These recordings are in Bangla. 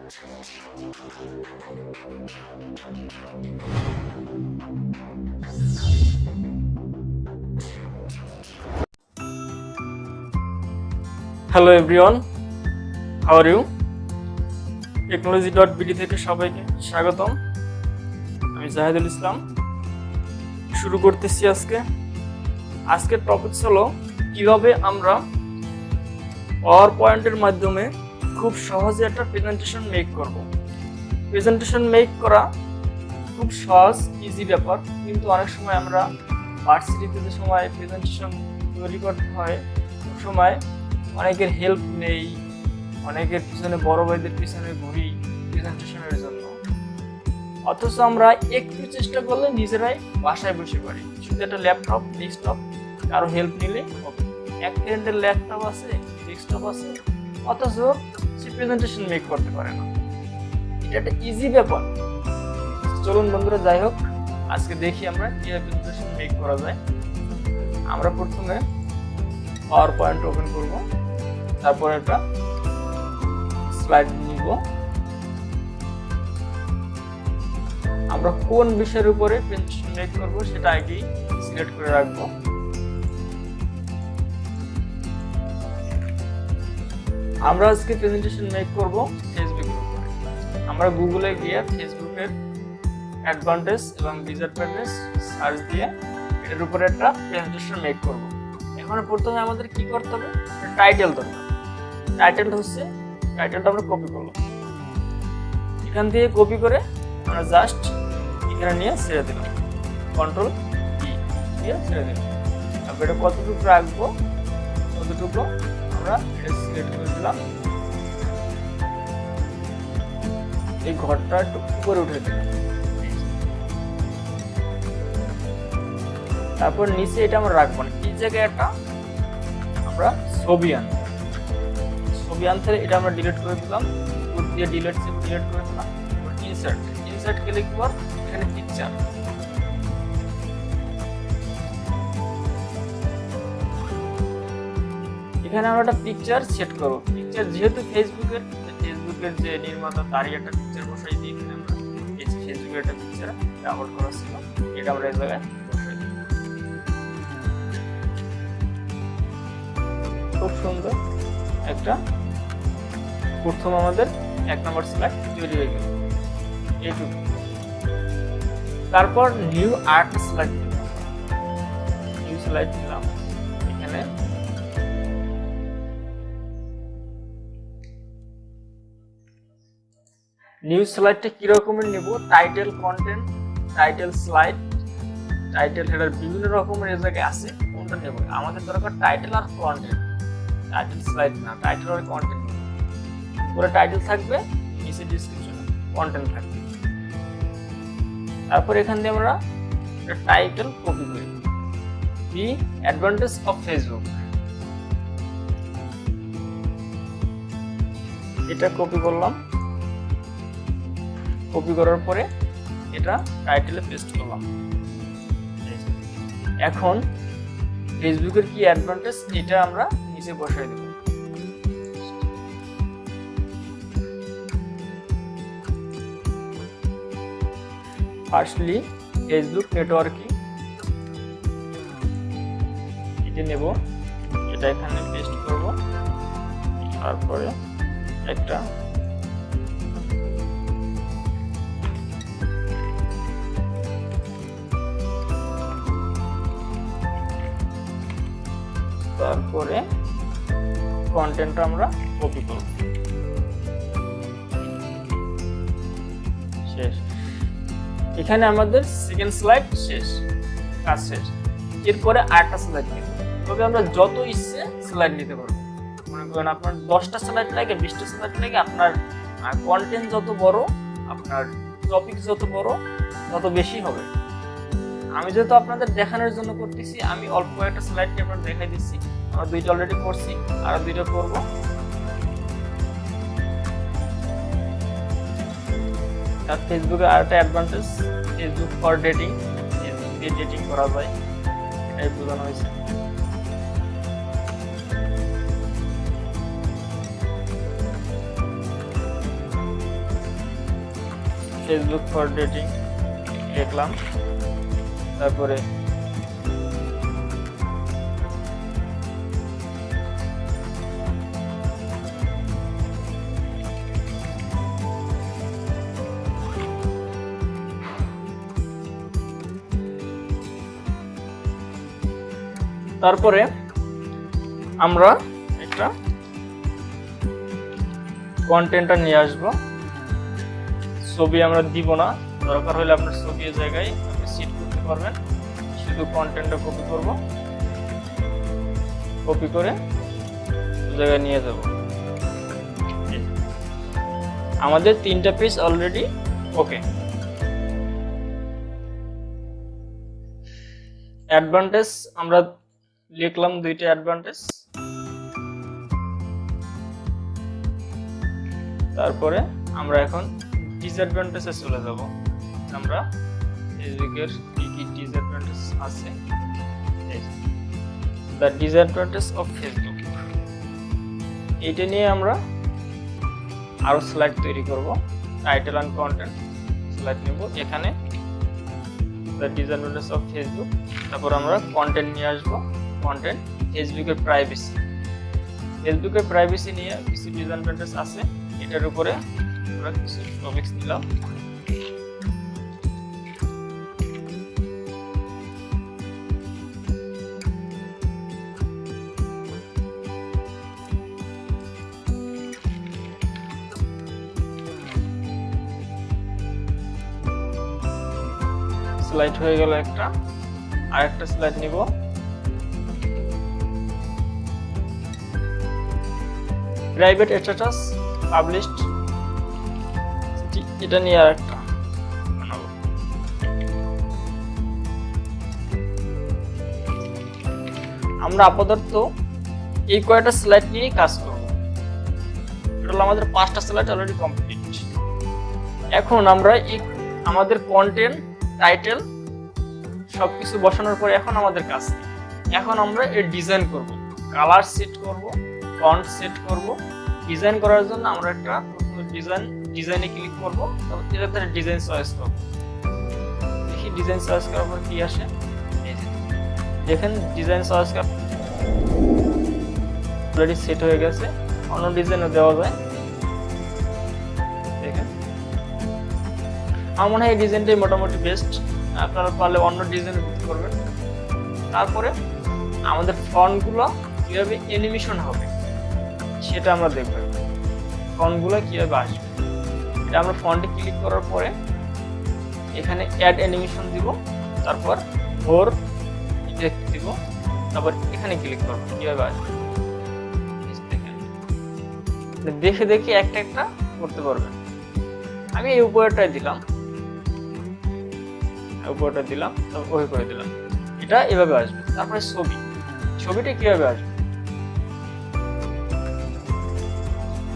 Hello everyone, how are you? Technology BD থেকে সবাইকে স্বাগতম। আমি জাহিদুল ইসলাম। শুরু করতেছি আজকের টপিক হলো কিভাবে আমরা পাওয়ার পয়েন্টের মাধ্যমে খুব সহজে একটা প্রেজেন্টেশন মেক করব। প্রেজেন্টেশন মেক করা খুব সহজ, ইজি ব্যাপার, কিন্তু অনেক সময় আমরা ভার্সিটিতে যে সময় প্রেজেন্টেশন তৈরি করতে হয় সময় অনেকের হেল্প নেই, অনেকের পিছনে বড় ভাইদের পিছনে ঘুরি প্রেজেন্টেশনের জন্য। অথচ আমরা একটু চেষ্টা করলে নিজেরাই বাসায় বসে পারি, শুধু একটা ল্যাপটপ, ডেস্কটপ, কারো হেল্প নিলে হবে। এক ফ্রেন্ডের ল্যাপটপ আছে, ডেস্কটপ আছে, অথচ সে প্রেজেন্টেশন মেক করতে পারে না। এটা একটা ইজি ব্যাপার। চলুন বন্ধুরা, যাই হোক, আজকে দেখি আমরা কিভাবে প্রেজেন্টেশন মেক করা যায়। আমরা প্রথমে পাওয়ার পয়েন্ট ওপেন করব, তারপর একটা স্লাইড নিব। আমরা কোন বিষয়ের উপরে প্রেজেন্টেশন মেক করব সেটা আগেই সিলেক্ট করে রাখবো। আমরা আজকে প্রেজেন্টেশন মেক করব ফেসবুকের উপরে। আমরা গুগলে গিয়ে ফেসবুকের অ্যাডভান্টেজ এবং ডিসঅ্যাডভান্টেজ সার্চ দিয়ে এর উপরে একটা প্রেজেন্টেশন মেক করব। এখন প্রথমে আমাদের কি করতে হবে? টাইটেল দরকার। টাইটেলটা আমরা কপি করলাম, এখান থেকে কপি করে আমরা জাস্ট এখানে নিয়ে ছেড়ে দিলাম, কন্ট্রোল ই দিয়ে ছেড়ে দিলাম। তারপর এটা কতটুকু রাখবো ততটুকু আমরা এটা সিলেক্ট করে দিলাম। এই ঘরটা একটু উপরে উঠে দিলাম। তারপর নিচে এটা আমরা রাখবো না, এই জায়গায় একটা আমরা ছবি আনতে এটা আমরা ডিলিট করে দিলাম, দিয়ে ডিলিট করে দিলাম। ইনসার্ট ক্লিক কর, এখানে পিকচার। এখানে আমরা একটা পিকচার সেট করব। পিকচার যেহেতু ফেসবুকের যে নির্মাতা তারই একটা পিকচার বসাই দিই। এখানে আমরা এই ফেসবুকের একটা পিকচার ডাউনলোড করা ছিল, এটা আমরা এই জায়গায় বসাই দিই। খুব সুন্দর একটা প্রথম আমাদের 1 নম্বর স্লাইড তৈরি হয়ে গেল, এইটুকু। তারপর নিউ স্লাইড দিলাম। এখানে নিউ স্লাইডটা কি রকমের নেব? Title, content, title, slide, title, header, বিভিন্ন রকমের এই জায়গায় আছে। কোনটা নেব? আমাদের দরকার টাইটেল আর কন্টেন্ট। টাইটেল স্লাইড না, টাইটেল আর কন্টেন্ট। পুরো টাইটেল থাকবে, নিচে ডেসক্রিপশনে কন্টেন্ট থাকবে। তারপর এখান দিয়ে আমরা টাইটেল কপি করি, দি অ্যাডভান্টেজ অফ ফেসবুক। এটা কপি করলাম। কপি করার পরে এটা টাইটেলে পেস্ট করলাম। এখন ফেসবুকের কি অ্যাডভান্টেজ এটা আমরা নিচে বসাই দেব। ফার্স্টলি ফেসবুক নেটওয়ার্কিং, এটা নেব, এটা এখানে পেস্ট করব। তারপরে একটা তারপরে কন্টেন্টটা আমরা কপি করব। শেষ। এখানে আমাদের সেকেন্ড স্লাইড শেষ, কাজ শেষ। এরপরে আরেকটা স্লাইড নিব। তবে আমরা যত ইচ্ছে স্লাইড নিতে পারবো। মনে করেন আপনার 10টা স্লাইড লাগে, 20টা স্লাইড লাগে, আপনার কন্টেন্ট যত বড়, আপনার টপিক যত বড়, তত বেশি হবে। আমি যেহেতু আপনাদের দেখানোর জন্য করতেছি, আমি অল্প একটা স্লাইড নিয়ে আপনাদের দেখাই দিচ্ছি। আমরা 2টা অলরেডি করছি, আর 2টা করব। তার ফেসবুকে আরেকটা advantage, Facebook for dating, Facebook দিয়ে ডেটিং করা যায়, এটাই বোঝানো হয়েছে। ফেসবুক ফর ডেটিং লিখলাম, তারপরে আমরা একটা কন্টেন্টটা নিয়ে আসব। ছবি আমরা দিব না, দরকার হলে আপনার ছবির জায়গায় আপনি সিট করতে পারবেন। শুধু কন্টেন্টটা কপি করব, কপি করে জায়গায় নিয়ে যাব। আমাদের 3টা পেজ অলরেডি ওকে। অ্যাডভান্টেজ আমরা লিখলাম 2টা অ্যাডভান্টেজ, তারপরে আমরা এখন ডিসঅ্যাডভান্টেজে চলে যাব। আমরা ফেসবুকের কি কি ডিসঅ্যাডভান্টেজ আছে, দ্য ডিসঅ্যাডভান্টেজ অফ ফেসবুক, এইটা নিয়ে আমরা আরো স্লাইড তৈরি করব। টাইটেল অ্যান্ড কন্টেন্ট স্লাইড নেব এখানে, দ্য ডিসঅ্যাডভান্টেজ অফ ফেসবুক। তারপর আমরা কন্টেন্ট নিয়ে আসবো। কন্টেন্ট ফেসবুকের প্রাইভেসি, ফেসবুকের প্রাইভেসি নিয়ে কিছু ডিসঅ্যাডভান্টেজ আছে, এটার উপরে আমরা কিছু টপিকস দিলাম। স্লাইড হয়ে গেল একটা, আরেকটা স্লাইড নিব। প্রাইভেট স্ট্যাটাস পাবলিশড, এটা নিয়ে আরেকটা বানাবো। আমরা আপাতত এই কয়টা স্লাইড নিয়ে কাজ করব। এটা হলো আমাদের 5টা স্লাইড অলরেডি কমপ্লিট। এখন আমরা আমাদের কন্টেন্ট, টাইটেল সবকিছু বসানোর পরে এখন আমাদের কাজ কি? এখন আমরা এর ডিজাইন করব, কালার সেট করব, ফন্ট সেট করব। ডিজাইন করার জন্য আমরা একটা ডিজাইনে ক্লিক করব, তারপর এটাতে ডিজাইন চয়েস করব। দেখি ডিজাইন চয়েস করার পর কি আসে। দেখেন ডিজাইন চয়েস করা অলরেডি সেট হয়ে গেছে, অন্য ডিজাইনও দেওয়া যায়। দেখেন আমার মনে হয় এই ডিজাইনটাই মোটামুটি বেস্ট, আপনারা পারলে অন্য ডিজাইন করতে পারবেন। তারপরে আমাদের ফন্টগুলো কিভাবে অ্যানিমেশন হবে সেটা আমরা দেখব। ফন্টগুলো কিভাবে আসবে এটা আমরা ফন্টে ক্লিক করার পরে এখানে অ্যাড অ্যানিমেশন দিব, তারপর মোর ইফেক্ট দিব, তারপর এখানে ক্লিক করব কিভাবে আসবে। দেখে দেখে একটা একটা করতে পারবেন। আমি এই উপরেরটাই দিলাম, তারপর ওই করে দিলাম, এটা এভাবে আসবে। তারপরে ছবিটা কিভাবে আসবে,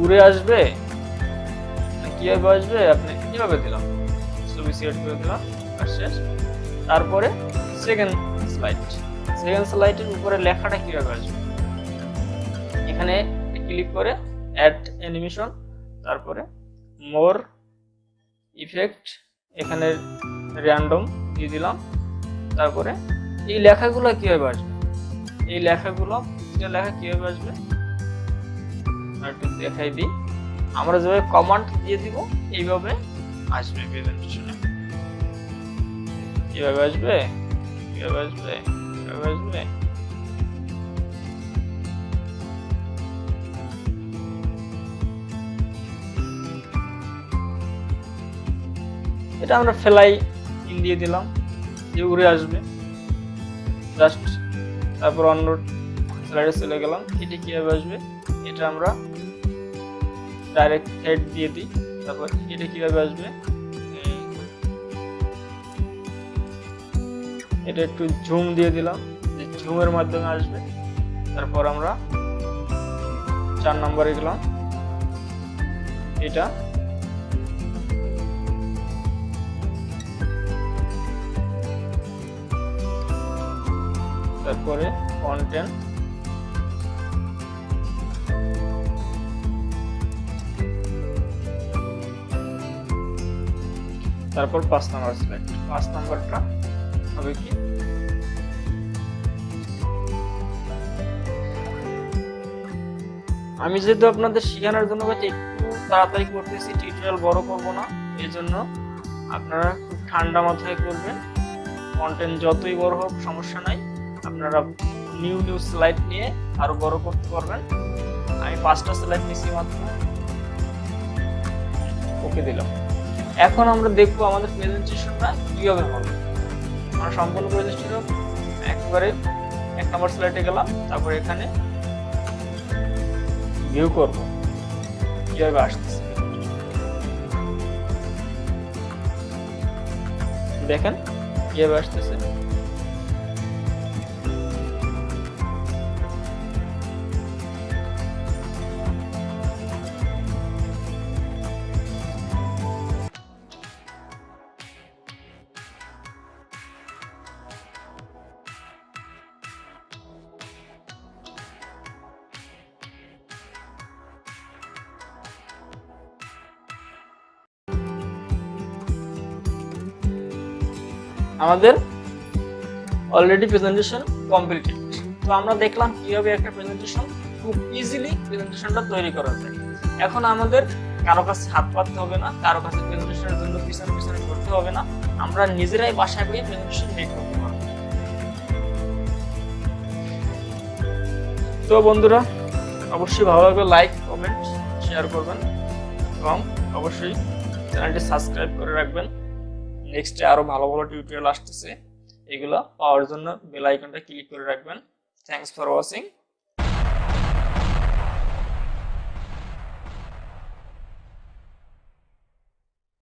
উড়ে আসবে কিভাবে আসবে, আপনি কিভাবে দিলাম, ছবি সিলেক্ট করে দিলাম আর শেষ। তারপরে সেকেন্ড স্লাইডের উপরে লেখাটা কিভাবে আসবে, এখানে ক্লিক করে অ্যাড অ্যানিমেশন, তারপরে মোর ইফেক্ট, এখানে র্যান্ডম দিয়ে দিলাম। তারপরে এই লেখাগুলো কিভাবে আসবে, এই লেখাগুলো লেখা কিভাবে আসবে একটু দেখাই দিই। আমরা যেভাবে কমান্ড দিয়ে দিব এইভাবে আসবে প্রেজেন্টেশনে। কিভাবে আসবে, এটা আমরা ফেলাই ইন দিয়ে দিলাম যে উড়ে আসবে জাস্ট। তারপর অন্য স্লাইডে চলে গেলাম, এটা কিভাবে আসবে, এটা আমরা ডাইরেক্ট হেড দিয়ে দিই। তারপর এটা কিভাবে আসবে, এটা একটু জুম দিয়ে দিলাম, যে জুমের মাধ্যমে আসবে। তারপর আমরা 4 নম্বরে গেলাম, এটা তারপরে কন্টেন্ট, তারপর 5 নাম্বার স্লাইড। 5 নাম্বারটা হবে কি, আমি যেহেতু আপনাদের শেখানোর জন্য একটু তাড়াতাড়ি করতেছি, টিউটোরিয়াল বড় করব না, এই জন্য আপনারা খুব ঠান্ডা মাথায় করবেন। কন্টেন্ট যতই বড় হোক সমস্যা নাই, আপনারা নিউ স্লাইড নিয়ে আরো বড় করতে পারবেন। আমি 5টা স্লাইড নিয়েছি মাত্র, ওকে দিলাম। এখন আমরা দেখবো আমাদের প্রেজেন্টেশনটা কিভাবে হবে। আমরা সম্পূর্ণ প্রেজেন্টেশন একবারে 1 নম্বর স্লাইডে গেলাম, তারপর এখানে ভিউ করব কিভাবে আসতেছে। দেখেন কিভাবে আসতেছে। আমাদের অলরেডি প্রেজেন্টেশন কমপ্লিটেড। তো আমরা দেখলাম কিভাবে একটা প্রেজেন্টেশন খুব ইজিলি প্রেজেন্টেশনটা তৈরি করা যায়। এখন আমাদের কারো কাছে হাত পাততে হবে না, কারো কাছে প্রেজেন্টেশনের জন্য পিছনে করতে হবে না, আমরা নিজেরাই বাসায় গিয়ে প্রেজেন্টেশন মেক করতে পারবো। তো বন্ধুরা, অবশ্যই ভালো লাগবে লাইক, কমেন্ট, শেয়ার করবেন এবং অবশ্যই চ্যানেলটি সাবস্ক্রাইব করে রাখবেন। নেক্সটে আরো ভালো ভালো টিউটোরিয়াল আসতেছে, এগুলো পাওয়ার জন্য বেল আইকনটা ক্লিক করে রাখবেন। Thanks for watching.